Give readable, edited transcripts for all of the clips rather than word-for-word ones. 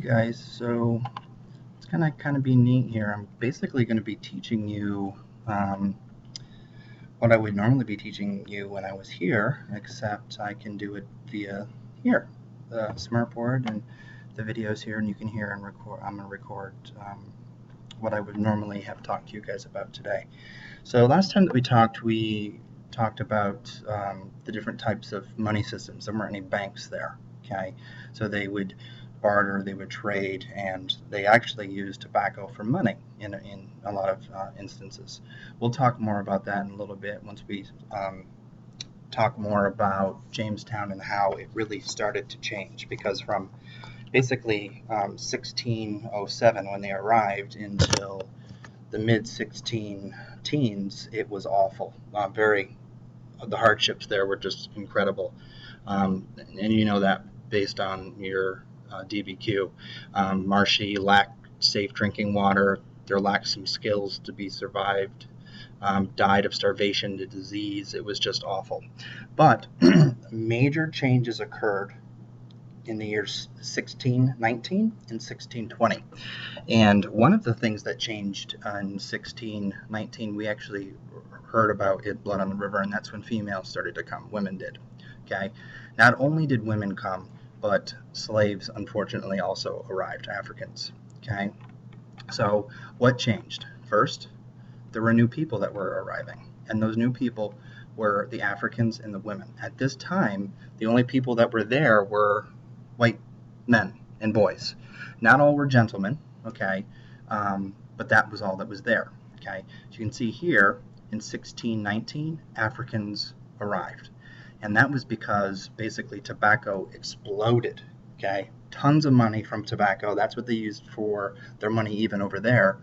Guys, so it's gonna kind of be neat here. I'm basically going to be teaching you what I would normally be teaching you when I was here, except I can do it via here, the smartboard and the videos here, and you can hear and record. I'm going to record what I would normally have talked to you guys about today. So last time that we talked about the different types of money systems. There weren't any banks there. Okay, so they would barter, they would trade, and they actually used tobacco for money in a lot of instances. We'll talk more about that in a little bit once we talk more about Jamestown and how it really started to change, because from basically 1607 when they arrived until the mid 16 teens, it was awful. The hardships there were just incredible, and you know that based on your DBQ. Marshy lacked safe drinking water. There lacked some skills to be survived. Died of starvation to disease. It was just awful. But major changes occurred in the years 1619 and 1620. And one of the things that changed in 1619, we actually heard about it, Blood on the River, and that's when females started to come. Women did. Okay. Not only did women come, but slaves unfortunately also arrived, Africans. Okay. So what changed? First, there were new people that were arriving, and those new people were the Africans and the women. At this time, the only people that were there were white men and boys. Not all were gentlemen, okay, but that was all that was there. Okay, as you can see here, in 1619, Africans arrived, and that was because basically tobacco exploded. Okay, tons of money from tobacco. That's what they used for their money even over there,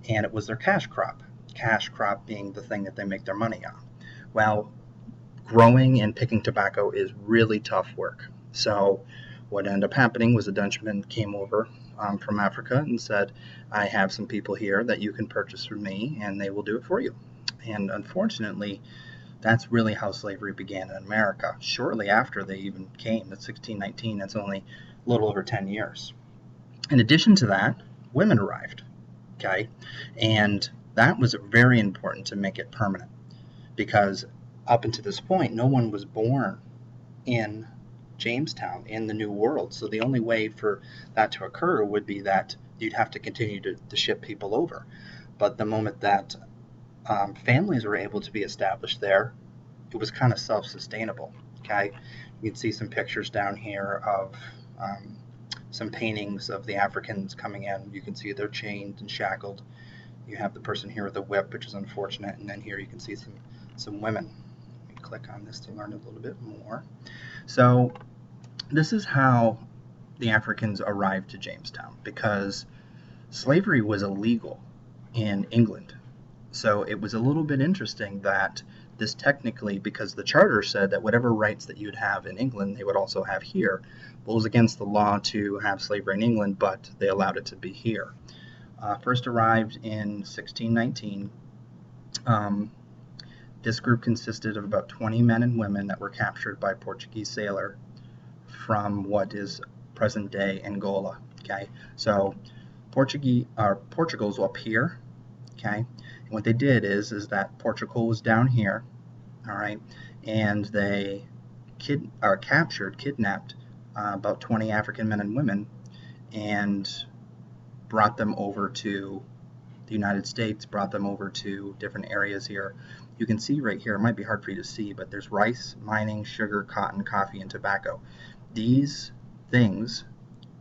and it was their cash crop. Cash crop being the thing that they make their money on. Well, growing and picking tobacco is really tough work. So what ended up happening was a Dutchman came over from Africa and said, I have some people here that you can purchase from me, and they will do it for you. And unfortunately, that's really how slavery began in America. Shortly after they even came, in 1619, that's only a little over 10 years. In addition to that, women arrived, okay? And that was very important to make it permanent, because up until this point, no one was born in Jamestown, in the New World. So the only way for that to occur would be that you'd have to continue to ship people over. But the moment that families were able to be established there, it was kind of self-sustainable. Okay, you can see some pictures down here of some paintings of the Africans coming in. You can see they're chained and shackled. You have the person here with a whip, which is unfortunate, and then here you can see some women. Let me click on this to learn a little bit more. So this is how the Africans arrived to Jamestown, because slavery was illegal in England. So it was a little bit interesting that this technically, because the charter said that whatever rights that you'd have in England, they would also have here. Well, it was against the law to have slavery in England, but they allowed it to be here. First arrived in 1619. This group consisted of about 20 men and women that were captured by a Portuguese sailor from what is present-day Angola. Okay, so Portugal's up here. Okay, and what they did is that Portugal was down here. All right, and they kidnapped about 20 African men and women, and brought them over to the United States, brought them over to different areas here. You can see right here, it might be hard for you to see, but there's rice, mining, sugar, cotton, coffee, and tobacco. These things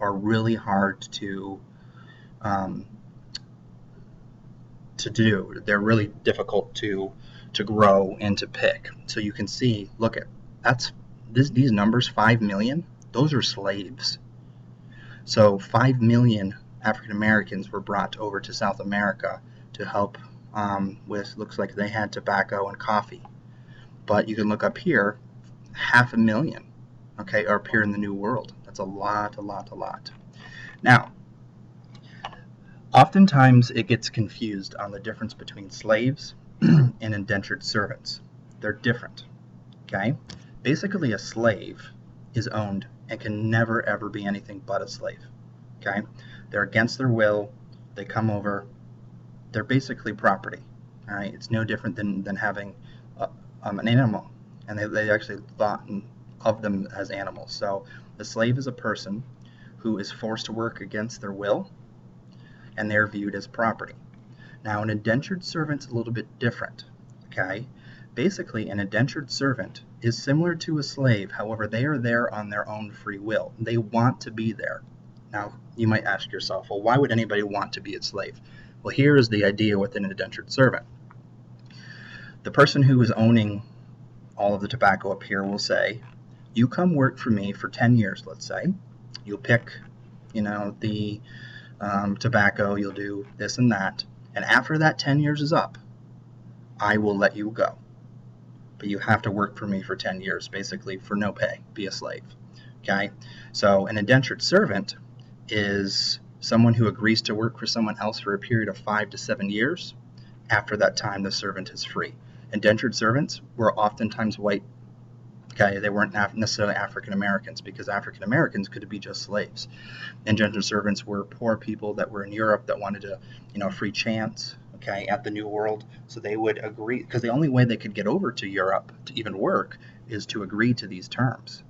are really hard to do. They're really difficult to grow and to pick. So you can see, look at these numbers, 5 million, those are slaves. So 5 million African Americans were brought over to South America to help with, looks like they had tobacco and coffee. But you can look up here, 500,000, okay, are up here in the New World. That's a lot. Now, oftentimes it gets confused on the difference between slaves and indentured servants. They're different, okay? Basically, a slave is owned and can never ever be anything but a slave. Okay, they're against their will. They come over. They're basically property. All right, it's no different than having an animal, and they actually thought of them as animals. So the slave is a person who is forced to work against their will, and they're viewed as property. Now, an indentured servant's a little bit different. Okay, basically, an indentured servant is similar to a slave. However, they are there on their own free will. They want to be there. Now, you might ask yourself, well, why would anybody want to be a slave? Well, here is the idea with an indentured servant. The person who is owning all of the tobacco up here will say, you come work for me for 10 years, let's say. You'll pick, the tobacco, you'll do this and that. And after that 10 years is up, I will let you go. But you have to work for me for 10 years, basically for no pay, be a slave. Okay? So an indentured servant is someone who agrees to work for someone else for a period of 5 to 7 years. After that time, the servant is free. Indentured servants were oftentimes white. Okay, they weren't necessarily African Americans, because African Americans could be just slaves. Indentured servants were poor people that were in Europe that wanted a free chance, okay, at the New World. So they would agree, because the only way they could get over to Europe to even work is to agree to these terms.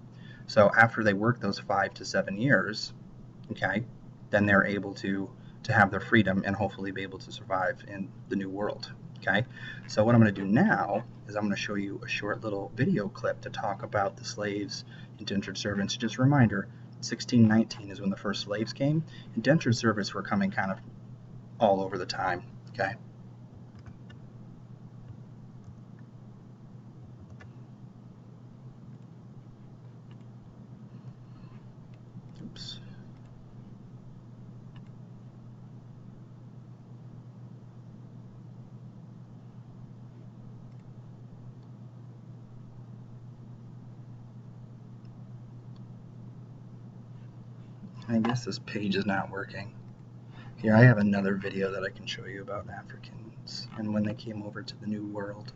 So after they work those 5 to 7 years, okay, then they're able to have their freedom and hopefully be able to survive in the New World. Okay, so what I'm going to do now is I'm going to show you a short little video clip to talk about the slaves, indentured servants. Just a reminder, 1619 is when the first slaves came. Indentured servants were coming kind of all over the time. Okay. Oops. I guess this page is not working. Here, I have another video that I can show you about Africans and when they came over to the New World.